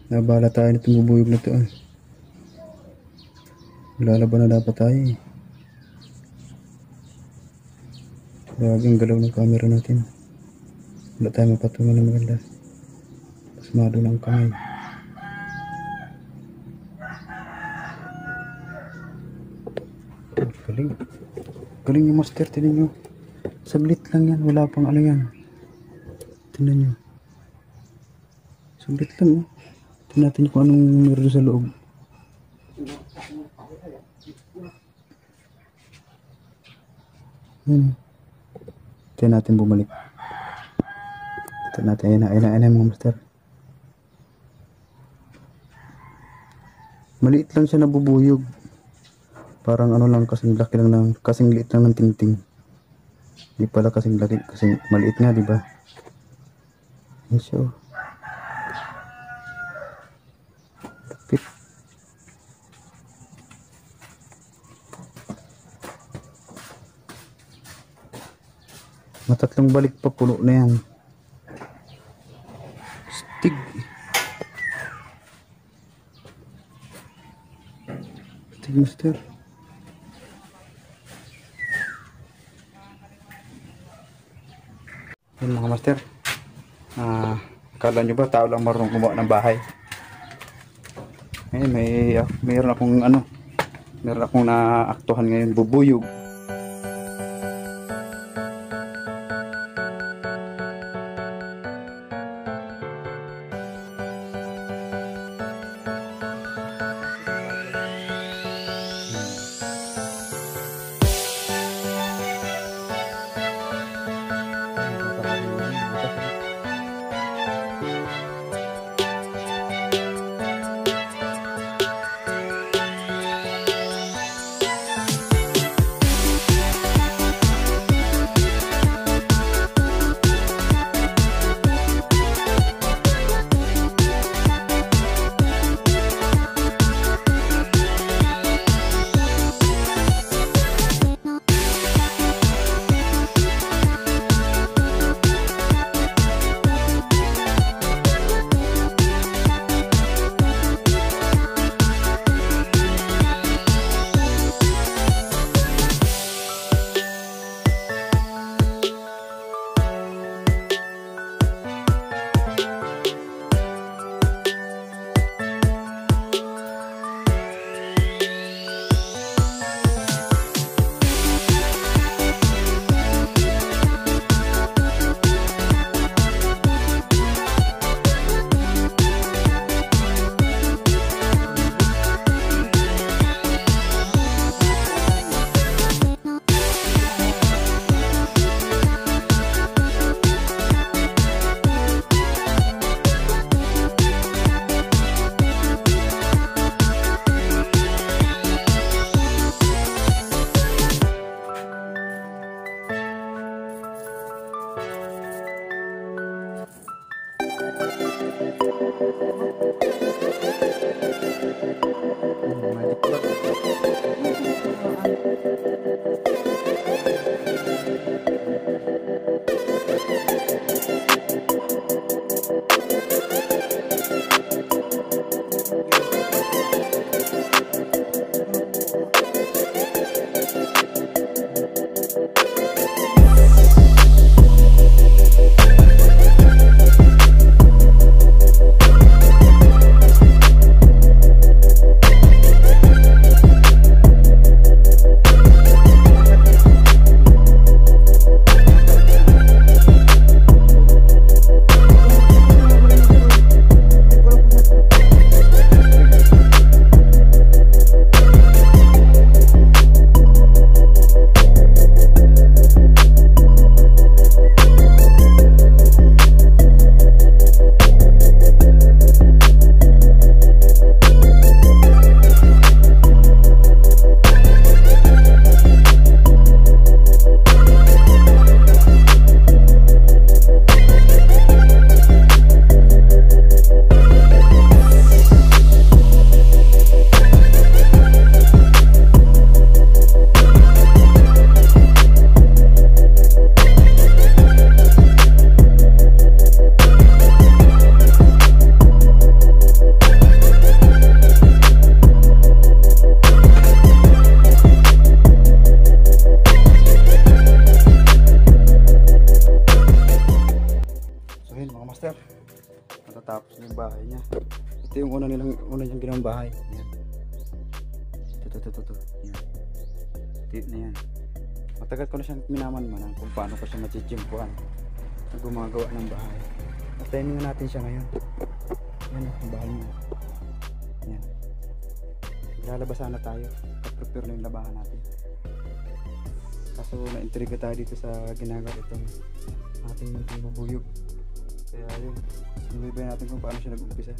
Nabala tayo nitong bubuyog na to. Lalaban na dapat tayo eh. Grabe ang galaw ng camera natin. Wala tayo mapatungan na maganda. Pasmado ng kamay. Galing. Galing yung master. Tinan nyo. Saglit lang yan. Wala pang ano yan. Tinan nyo. Saglit lang oh. Tinan natin kung anong meron sa loob. Tinan natin bumalik. Tinan natin. Ayun mga master. Maliit lang siya nabubuyog. Parang ano lang, kasing laki lang ng, kasing liit lang ng tingting. Di pala kasing laki, kasing maliit nga, di ba? Yan siya. Lapit. Matatlong balik pa, puno na yan. Stig. Stig master. Yan mga master, akala nyo ba tao lang marunong gumawa ng bahay? Ngayon mayroon akong naaktuhan ngayon, bubuyog. master, matatapos na yung bahay niya. Ito yung una niyang ginawang bahay. Yan. Ito. Yan. Ito na yan. Matagal ko na siyang minaman-manan kung paano ko siya machichimpuan na gumagawa ng bahay. At-timing natin siya ngayon. Yan ang bahay niya. Yan. Lalabasan na tayo. Prepare na yung labahan natin. Kaso na-intriga tayo dito sa ginagawa itong ating bubuyog. Kaya yun, sinubaybayan natin kung paano siya nag-umpisa.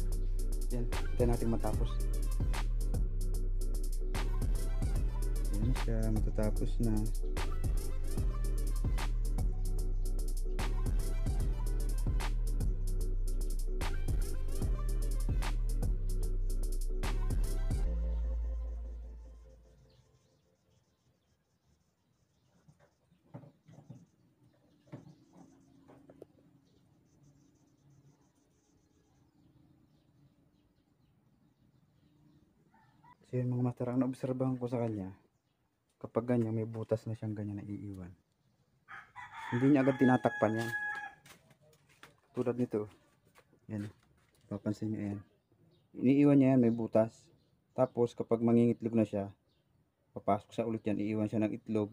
Yan, tayo natin matapos. Yan siya, matatapos na. So yun mga master, ang naobserbahan ko sa kanya, kapag ganyan may butas na siyang ganyan na iiwan, hindi niya agad tinatakpan yan. Tulad nito, yan, papansin niyo yan, iniiwan niya yan, may butas. Tapos kapag mangingitlog na siya, papasok sa ulit yan, iiwan siya ng itlog,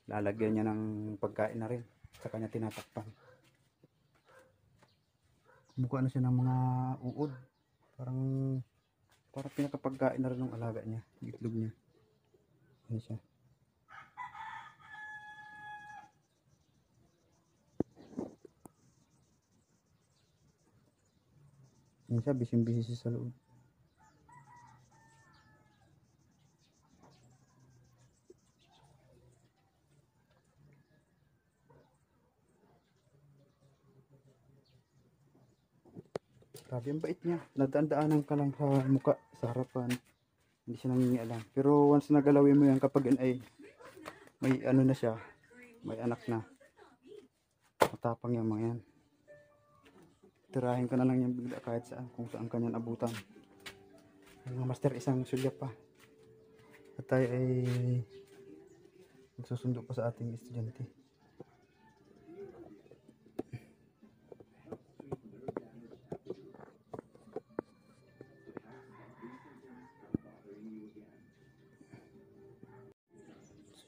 lalagyan niya ng pagkain na rin, sa kanya tinatakpan. Mukha na siya ng mga uod, parang pinakapagkain na rin ng alaga niya, yung itlog niya. Yan siya. Yan siya, busy siya sa loob. Grabe ang bait niya. Nadaan-daanan ka lang sa muka, sa harapan. Hindi siya nangingialam. Pero once nagalawin mo yan, kapag ay may ano na siya, may anak na, matapang yung mga yan. Tirahin ka na lang yan bigla kahit saan, kung saan kanyan abutan. Mga master, isang sulyap pa. At tayo ay magsusundo pa sa ating estudyante.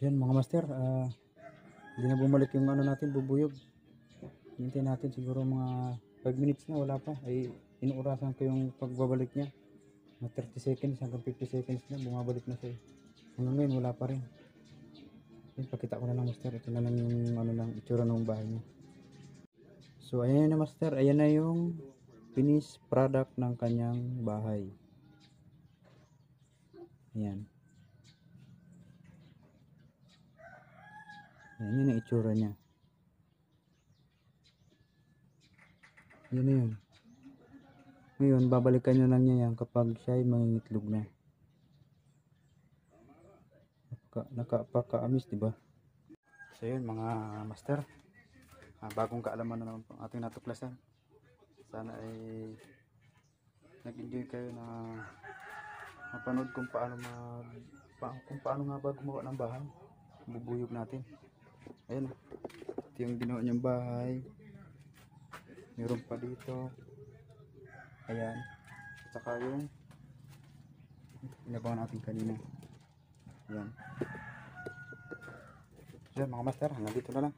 Yan mga master, hindi na bumalik yung ano natin, bubuyog. Hintayin natin siguro mga 5 minutes na, wala pa. Ay inuurasan ko yung pagbabalik niya. Mga 30 seconds hanggang 50 seconds na, bumabalik na siya. Hanggang ngayon wala pa rin. Yan, pakita ko na lang master, ito na lang yung ano lang, itsura ng bahay niya. So ayan na master, ayan na yung finished product ng kanyang bahay. Ayan. Yan, yun ang itsura niya. Yun na yun. Ngayon, babalikan nyo lang niya yan kapag siya ay mangingitlog na. Nakapaka-amis, diba? So yun mga master. Bagong kaalaman na naman po ating natuklasan. Sana ay nag-enjoy kayo na mapanood kung paano nga ba gumawa ng bahay. Bubuyog natin. Ayan, ito yung ginawa niyang bahay. Meron pa dito. Ayan. At saka yung inabaw natin kanina. Ayan. So mga master, hanggang dito na lang.